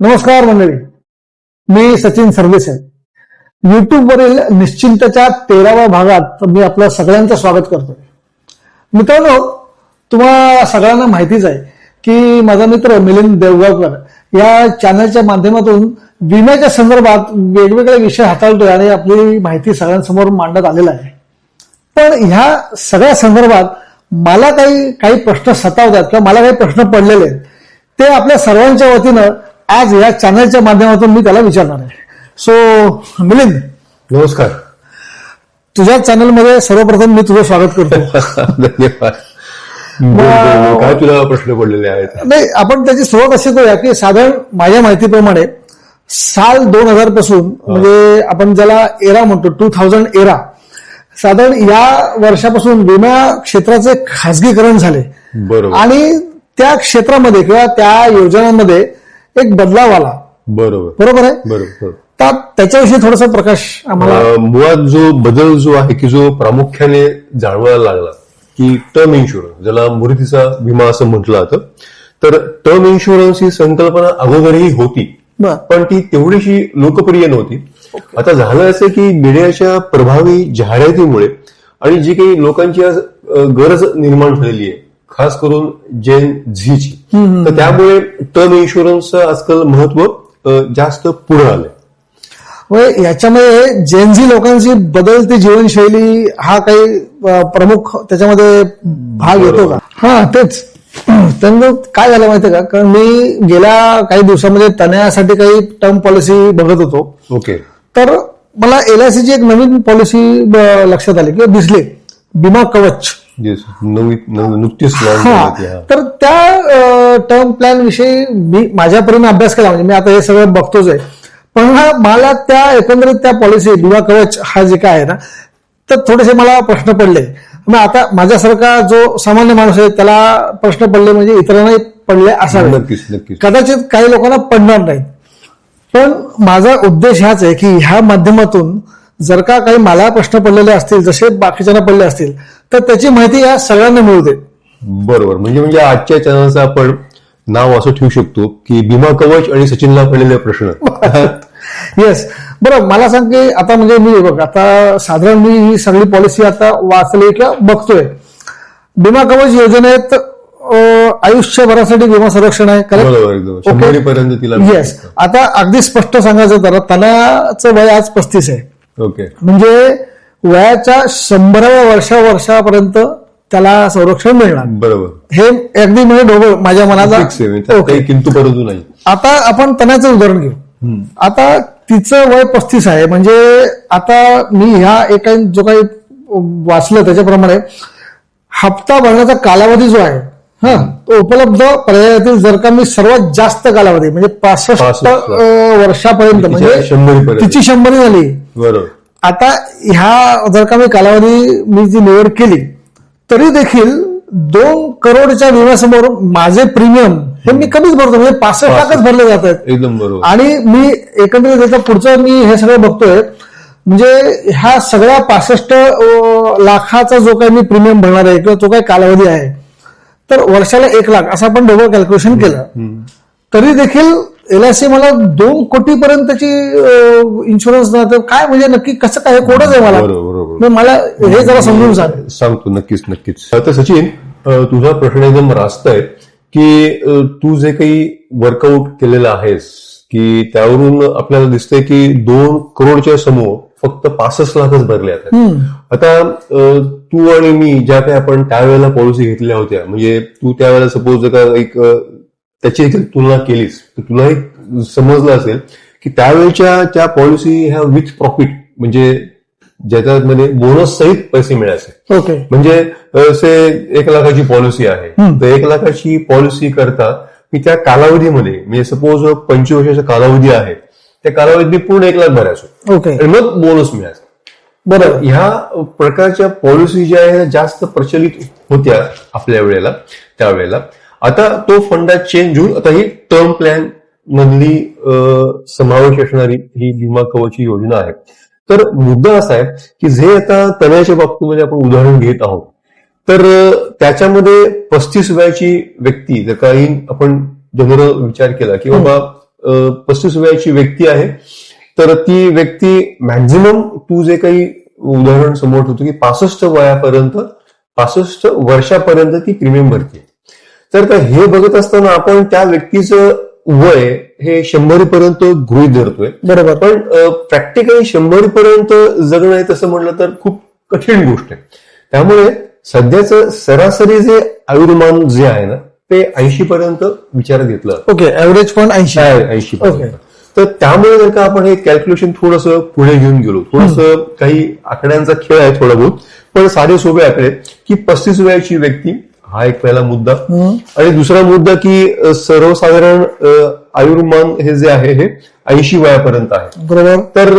नमस्कार मंडळी, मी सचिन सरदेसाई. युट्यूबवरील निश्चिंतच्या 13व्या भागात मी आपलं सगळ्यांचं स्वागत करतोय. मित्रांनो, तुम्हा सगळ्यांना माहितीच आहे की माझा मित्र मिलिंद देवगावकर या चॅनलच्या माध्यमातून विम्याच्या संदर्भात वेगवेगळे विषय हाताळतोय आणि आपली माहिती सगळ्यांसमोर मांडत आलेला आहे. पण ह्या सगळ्या संदर्भात मला काही प्रश्न सतावतात किंवा मला काही प्रश्न पडलेले आहेत, ते आपल्या सर्वांच्या वतीनं आज या चॅनलच्या माध्यमातून मी त्याला विचारणार आहे. सो मिलिंद, नमस्कार. तुझ्या चॅनलमध्ये सर्वप्रथम मी तुझं स्वागत करतो. धन्यवाद. काय तुला प्रश्न पडलेले आहेत? नाही, आपण त्याची सुरुवात अशी करूया की साधारण माझ्या माहितीप्रमाणे साल 2000 पासून, म्हणजे आपण ज्याला एरा म्हणतो 2000 एरा, साधारण या वर्षापासून विमा क्षेत्राचे खासगीकरण झाले. बरोबर. आणि त्या क्षेत्रामध्ये किंवा त्या योजनांमध्ये एक बदलाव आला. बरोबर आहे. बरोबर. तर त्याच्याविषयी थोडासा प्रकाश आम्हाला. मुळात जो बदल जो आहे की जो प्रामुख्याने जाणवायला लागला की टर्म इन्शुरन्स, ज्याला मुदतीचा विमा असं म्हटलं जातं, तर टर्म इन्शुरन्स ही संकल्पना अगोदरही होती, पण ती तेवढीशी लोकप्रिय नव्हती. आता झालं असं की मीडियाच्या प्रभावी जाहिरातीमुळे आणि जी काही लोकांची आज गरज निर्माण झालेली आहे, खास करून जेन झीची, तर त्यामुळे टर्म इन्शुरन्सचं आजकाल महत्व जास्त पुढे आलंय. याच्यामध्ये जेनझी लोकांची बदलती जीवनशैली हा काही प्रमुख त्याच्यामध्ये भाग येतो का? हा, तेच. त्यांना काय झालं माहितीये का, कारण मी गेल्या काही दिवसामध्ये तनयासाठी काही टर्म पॉलिसी बघत होतो. ओके. तर मला LICची एक नवीन पॉलिसी लक्षात आली किंवा दिसली, विमा कवच. नुकतीच. तर त्या टर्म प्लॅन विषयी मी माझ्यापर्यंत अभ्यास केला, म्हणजे मी आता हे सगळं बघतोच आहे. पण मला त्या एकंदरीत त्या पॉलिसी विमा कवच हा जे काय आहे ना, तर थोडेसे मला प्रश्न पडले. मग आता माझ्यासारखा जो सामान्य माणूस आहे त्याला प्रश्न पडले म्हणजे इतरांनाही पडले असावे. नक्कीच. कदाचित काही लोकांना पडणार नाहीत. पण माझा उद्देश हाच आहे की ह्या माध्यमातून जर का काही मला प्रश्न पडलेले असतील, जसे बाकीच्यांना पडले असतील, तर त्याची माहिती या सगळ्यांना मिळू दे. बरोबर. म्हणजे आजच्या चॅनलचं आपण नाव असं ठेवू शकतो की विमा कवच आणि सचिनला पडलेले प्रश्न. येस. बरं, मला सांग की आता म्हणजे मी बघ, आता साधारण मी ही सगळी पॉलिसी आता वाचली किंवा बघतोय. विमा कवच योजनेत आयुष्यभरासाठी विमा संरक्षण आहे. पर्यंत तिला. येस. आता अगदी स्पष्ट सांगायचं तर तनयाचं वय आज 35 आहे. ओके. म्हणजे वयाच्या 100व्या वर्षापर्यंत त्याला संरक्षण मिळणार. बरोबर. हे अगदी म्हणजे ढोबळ माझ्या मनाला. किंतु परंतु नाही. आता आपण तनयाचं उदाहरण घेऊ. आता तिचं वय 35 आहे. म्हणजे आता मी ह्या एका जो काही वाचलं त्याच्याप्रमाणे हप्ता भरण्याचा कालावधी जो आहे, तो उपलब्ध पर्यायातील जर का मी सर्वात जास्त कालावधी म्हणजे 65 वर्षापर्यंत, म्हणजे तिची 100 झाली. बरोबर. आता ह्या जर का मी कालावधी मी जी निवड केली, तरी देखील 2 करोडच्या विम्यासमोर माझे प्रीमियम हे मी कमीच भरतो, म्हणजे 65 लाखच भरले जात आहेत. एकदम बरोबर. आणि मी एकंदरीत त्याच्या पुढचं मी हे सगळं बघतोय, म्हणजे ह्या सगळ्या 65 लाखाचा जो काही मी प्रीमियम भरणार आहे किंवा जो काही कालावधी आहे, तर वर्षाला 1 लाख असं आपण दोघं कॅल्क्युलेशन केलं, तरी देखील LIC मला 2 कोटीपर्यंतची इन्शुरन्स काय, म्हणजे नक्की कसं काय, कोडच आहे मला. मला हे जरा समजून सांगतो. नक्कीच. आता सचिन, तुझा प्रश्न एकदम रास्त आहे की तू जे काही वर्कआउट केलेलं आहेस की त्यावरून आपल्याला दिसतंय की 2 करोडच्या समोर फक्त 65 लाखच भरले आहेत. आता तू आणि मी ज्या काही आपण त्यावेळेला पॉलिसी घेतल्या होत्या, म्हणजे तू त्यावेळेला सपोज जर का एक त्याची तुलना केलीस तर तुलाही समजलं असेल की त्यावेळेच्या त्या पॉलिसी ह्या विथ प्रॉफिट, म्हणजे ज्याच्यामध्ये बोनस सहित पैसे मिळायचे. ओके. म्हणजे 1 लाखाची पॉलिसी आहे, तर 1 लाखाची पॉलिसी करता मी त्या कालावधीमध्ये, म्हणजे सपोज 25 वर्षाचा कालावधी आहे, त्या कालावधीत मी पूर्ण 1 लाख भरायचो. ओके. आणि मग बोनस मिळायचा. बरोबर. ह्या प्रकारच्या पॉलिसी ज्या आहेत जास्त प्रचलित होत्या आपल्या वेळेला, त्यावेळेला. आता तो फंडा चेंज होऊन आता ही टर्म प्लॅन मधली समावेश असणारी ही विमा कवच योजना आहे. तर मुद्दा असा आहे की जे आता तनयाच्या बाबतीमध्ये आपण उदाहरण घेत आहोत, तर त्याच्यामध्ये 35 वयाची व्यक्ती जर काही आपण जनरल विचार केला की बाबा 35 वयाची व्यक्ती आहे, तर ती व्यक्ती मॅक्झिमम तू जे काही उदाहरण समोर होतं की 65 वर्षापर्यंत ती प्रीमियम भरते. तर हे बघत असताना आपण त्या व्यक्तीचं वय हे 100 पर्यंत गृहीत धरतोय. बरोबर. पण प्रॅक्टिकली 100 पर्यंत जगणं आहे तसं म्हटलं तर खूप कठीण गोष्ट आहे. त्यामुळे सध्याचं सरासरी जे आयुर्मान जे आहे ना ते 80 पर्यंत विचारात घेतलं. ओके, ऍव्हरेज पण 80. 80 पर्यंत. तर त्यामुळे जर का आपण हे कॅल्क्युलेशन थोडंसं पुढे घेऊन गेलो, थोडंसं काही आकड्यांचा खेळ आहे थोडा बहुत, पण साधे सोपे आकडे की 35 वयाची व्यक्ती हा एक पहिला मुद्दा. आणि दुसरा मुद्दा की सर्वसाधारण आयुर्मान हे जे आहे हे 80 वयापर्यंत आहे. बरोबर. तर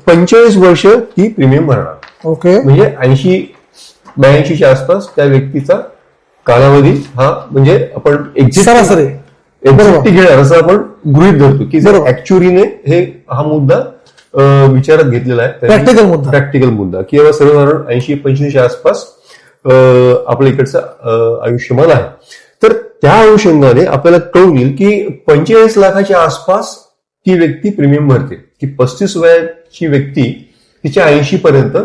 45 वर्ष ती प्रीमियम भरणार. ओके. म्हणजे 80-82च्या आसपास त्या व्यक्तीचा कालावधी हा म्हणजे आपण सरासरी एक्झॅक्ट घेणार असं आपण गृहीत धरतो की बरोबर. ऍक्च्युअलीने हे हा मुद्दा विचारात घेतलेला आहे. प्रॅक्टिकल मुद्दा की बाबा सर्वसाधारण 80-85च्या आसपास आपल्या इकडचं आयुष्यमान आहे. तर त्या अनुषंगाने आपल्याला कळून येईल की 45 लाखाच्या आसपास ती व्यक्ती प्रीमियम भरते, की 35 वयाची व्यक्ती तिच्या 80 पर्यंत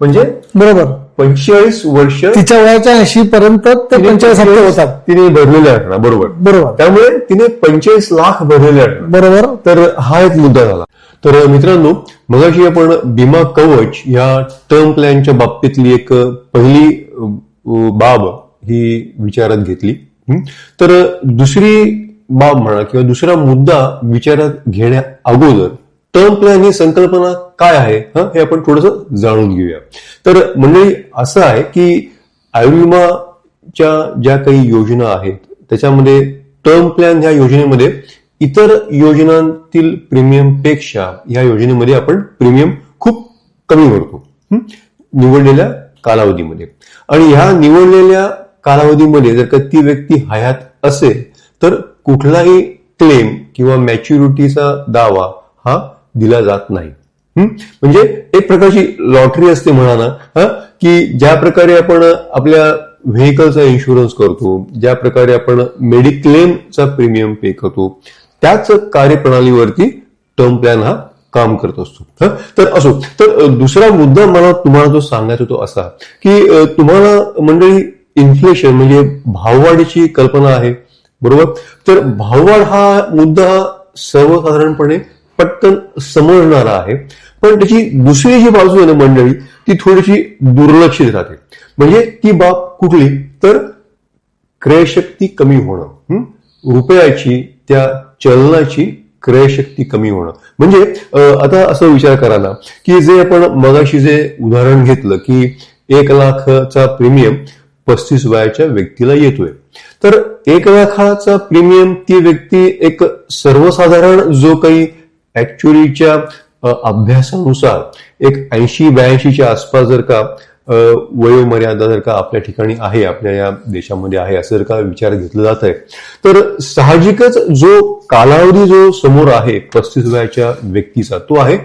म्हणजे बरोबर 45 वर्ष तिच्या वयाच्या 80 पर्यंत ते 45 हप्ते होतात तिने भरलेले असणार. बरोबर. त्यामुळे तिने 45 लाख भरलेले असणार. बरोबर. तर हा एक मुद्दा झाला. तर मित्रांनो, मगाशी आपण बीमा कवच या टर्म प्लॅनच्या बाबतीतली एक पहिली बाब ही विचारात घेतली. तर दुसरी बाब म्हणा किंवा दुसरा मुद्दा विचारात घेण्या अगोदर टर्म प्लॅन ही संकल्पना काय आहे हे आपण थोडंसं जाणून घेऊया. तर मंडळी असं आहे की आयुर्विमाच्या ज्या काही योजना आहेत त्याच्यामध्ये टर्म प्लॅन ह्या योजनेमध्ये इतर योजनांतील प्रीमियम पेक्षा या योजनेमध्ये आपण प्रीमियम खूप कमी भरतो निवडलेल्या कालावधीमध्ये. आणि ह्या निवडलेल्या कालावधीमध्ये जर का ती व्यक्ती हयात असेल तर कुठलाही क्लेम किंवा मॅच्युरिटीचा दावा हा दिला जात नाही. म्हणजे एक प्रकारची लॉटरी असते म्हणा ना, की ज्या प्रकारे आपण आपल्या व्हेकलचा इन्शुरन्स करतो, ज्या प्रकारे आपण मेडिक्लेमचा प्रीमियम पे करतो, त्याच कार्यप्रणालीवरती टर्म प्लॅन हा काम करत असतो. तर असो, तर दुसरा मुद्दा मला तुम्हाला जो सांगायचा तो असा की तुम्हाला मंडळी इन्फ्लेशन म्हणजे भाववाढीची कल्पना आहे. बरोबर. तर भाववाढ हा मुद्दा सर्वसाधारणपणे पटकन समजणारा आहे, पण त्याची दुसरी जी बाजू आहे ना मंडळी ती थोडीशी दुर्लक्षित राहते. म्हणजे ती बाब कुठली तर क्रयशक्ती कमी होणं, रुपयाची त्या चलनाची क्रयशक्ती कमी होणं. म्हणजे आता असं विचार करा ना की जे आपण मगाशी जे उदाहरण घेतलं की 1 लाखाचा प्रीमियम 35 वयाच्या व्यक्तीला येतोय, तर 1 लाखाचा प्रीमियम ती व्यक्ती एक सर्वसाधारण जो काही ऍक्च्युअलीच्या अभ्यासानुसार एक 80-82च्या आसपास जर का वयोमर्यादा जर का आपल्या ठिकाणी आहे, आपल्या या देशामध्ये आहे असं जर का विचार घेतला जात आहे, तर साहजिकच जो कालावधी जो समोर आहे 35 वयाच्या व्यक्तीचा तो आहे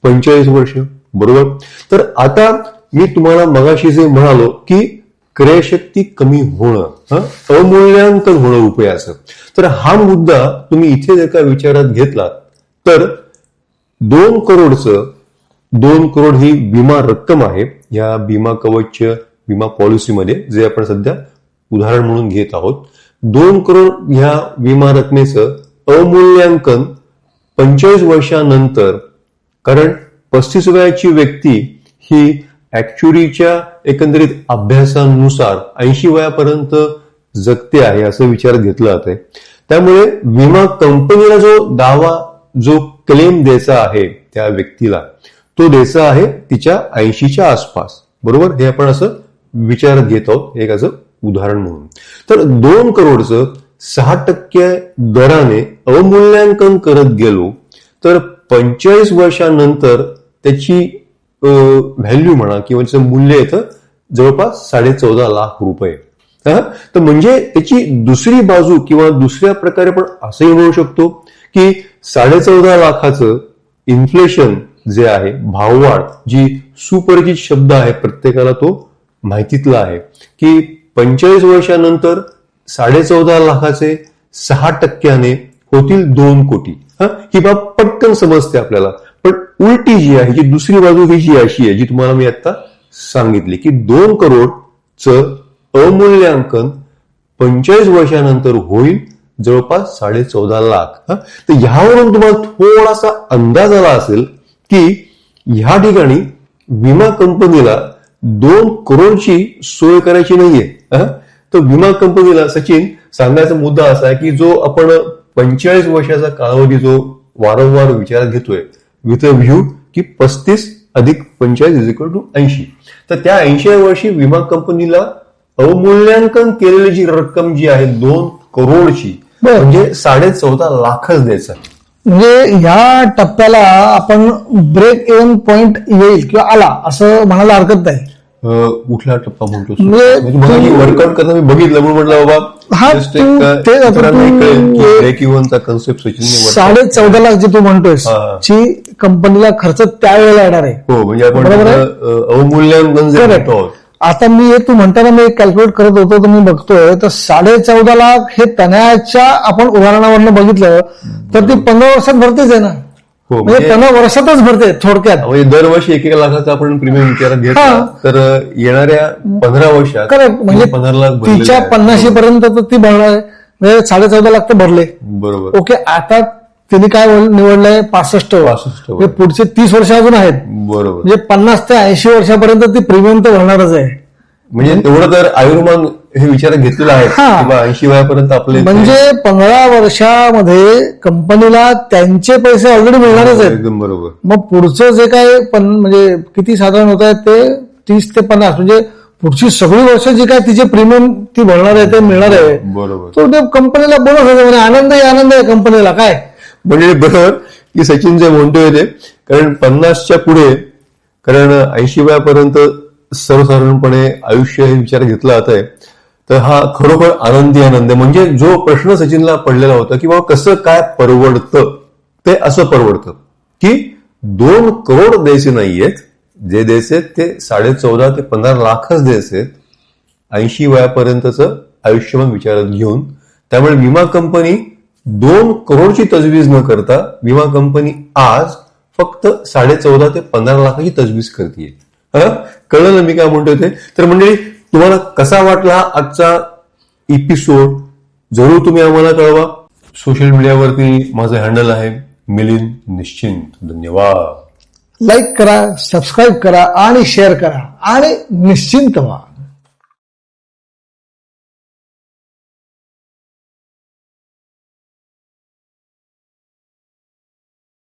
45 वर्ष. बरोबर. तर आता मी तुम्हाला मगाशी जे म्हणालो की क्रयशक्ती कमी होणं, अवमूल्यांकन होणं रुपयाचं, तर हा मुद्दा तुम्ही इथे जर का विचारात घेतला तर 2 करोड ही विमा रक्कम आहे या बीमा कवच विमा पॉलिसीमध्ये जे आपण सध्या उदाहरण म्हणून घेत आहोत. 2 करोड ह्या विमा रकमेचं अवमूल्यांकन 45 वर्षानंतर, कारण 35 वयाची व्यक्ती ही ऍक्च्युअलीच्या एकंदरीत अभ्यासानुसार 80 वयापर्यंत जगते आहे असं विचारात घेतलं जात आहे. त्यामुळे विमा कंपनीला जो दावा जो क्लेम द्यायचा आहे त्या व्यक्तीला तो द्यायचा आहे तिच्या 80च्या आसपास. बरोबर. हे आपण असं विचारात घेत आहोत एक असं उदाहरण म्हणून. तर 2 करोडचं 6% दराने अवमूल्यांकन करत गेलो तर 45 वर्षानंतर त्याची व्हॅल्यू म्हणा किंवा त्याचं मूल्य येतं जवळपास 14.5 लाख रुपये. तर म्हणजे त्याची दुसरी बाजू किंवा दुसऱ्या प्रकारे आपण असंही म्हणू शकतो की 14.5 लाखाचं इन्फ्लेशन जे आहे, भाववाढ जी सुपरिचित शब्द आहे, प्रत्येकाला तो माहितीतला आहे की 45 वर्षानंतर 14.5 लाखाचे 6% होतील 2 कोटी. ही बाब पटकन समजते आपल्याला. पण उलटी जी आहे, जी दुसरी बाजू ही जी अशी आहे, जी तुम्हाला मी आता सांगितली, की 2 करोडचं अवमूल्यांकन 45 वर्षानंतर होईल, जवळपास 14.5 लाख. तर ह्यावरून तुम्हाला थोडासा अंदाज आला असेल की ह्या ठिकाणी विमा कंपनीला 2 करोडची सोय करायची नाहीये. तर विमा कंपनीला सचिन सांगायचा मुद्दा असा आहे की जो आपण 45 वर्षाचा कालावधी जो वारंवार विचारात घेतोय, विथ अ व्ह्यू की 35 अधिक 45 इज इक्वल टू 80. तर त्या 80व्या वर्षी विमा कंपनीला अवमूल्यांकन केलेली जी रक्कम जी आहे 2 करोडची, म्हणजे 14.5 लाखच द्यायचा. म्हणजे ह्या टप्प्याला आपण ब्रेक इव्हन पॉइंट येईल किंवा आला असं म्हणायला हरकत नाही. कुठला टप्पा म्हणतो? म्हणजे वर्कआउट करताना मी बघितलं म्हणून म्हटलं हा, ब्रेक इव्हनचा कन्सेप्ट सचिन 14.5 लाख जे तू म्हणतोयस ची कंपनीला खर्च त्यावेळेला येणार आहे. हो, म्हणजे आपण अवमूल्यांकन जे म्हणतो. आता मी तू म्हणताना मी कॅल्क्युलेट करत होतो तर मी बघतोय तर 14.5 लाख हे तण्याच्या आपण उदाहरणावरनं बघितलं तर ती 15 वर्षात भरतेच आहे ना. म्हणजे 15 वर्षातच भरते थोडक्यात. म्हणजे दरवर्षी 1 लाखाचा आपण प्रीमियम विचारात घेतला तर येणाऱ्या 15 वर्षात करेक्ट, म्हणजे 15 लाख तिच्या 50 पर्यंत तर ती भरणार आहे. म्हणजे 14.5 लाख तर भरले. बरोबर. ओके, आता तिने काय निवडलंय 65. म्हणजे पुढचे 30 वर्ष अजून आहेत. बरोबर. म्हणजे 50 ते 80 वर्षापर्यंत ती प्रीमियम तर भरणारच आहे. म्हणजे तेवढं तर आयुर्मान हे विचारात घेतलेलं आहे किंवा 80 वयापर्यंत आपले, म्हणजे 15 वर्षामध्ये कंपनीला त्यांचे पैसे ऑलरेडी मिळणारच आहेत. एकदम बरोबर. मग पुढचं जे काय म्हणजे किती साधारण होत आहे ते 30 ते 50, म्हणजे पुढची सगळी वर्ष जी काय तिचे प्रीमियम ती भरणार आहे ते मिळणार आहे. बरोबर. तो ते कंपनीला बोनस होतो, म्हणजे आनंद आहे कंपनीला. काय म्हणजे बरोबर की सचिन जे म्हणतोय ते, कारण 50च्या पुढे, कारण 80 वयापर्यंत सर्वसाधारणपणे आयुष्य हे विचार घेतला जात आहे. तर हा खरोखर आनंद आहे. म्हणजे जो प्रश्न सचिनला पडलेला होता की बाबा कसं काय परवडतं, ते असं परवडतं की 2 करोड द्यायचे नाहीयेत, जे द्यायचे ते 14.5 ते 15 लाखच द्यायचे 80 वयापर्यंतचं आयुष्यमान विचारात घेऊन. त्यामुळे विमा कंपनी 2 करोडची तजवीज न करता विमा कंपनी आज फक्त 14.5 ते 15 लाखाची तजवीज करते. कळलं ना मी काय म्हणतोय ते? तर मंडळी, तुम्हाला कसा वाटला आजचा एपिसोड जरूर तुम्ही आम्हाला कळवा. सोशल मीडियावरती माझं हँडल आहे मिलिंद निश्चिंत. धन्यवाद. लाईक करा, सबस्क्राईब करा आणि शेअर करा आणि निश्चिंत व्हा.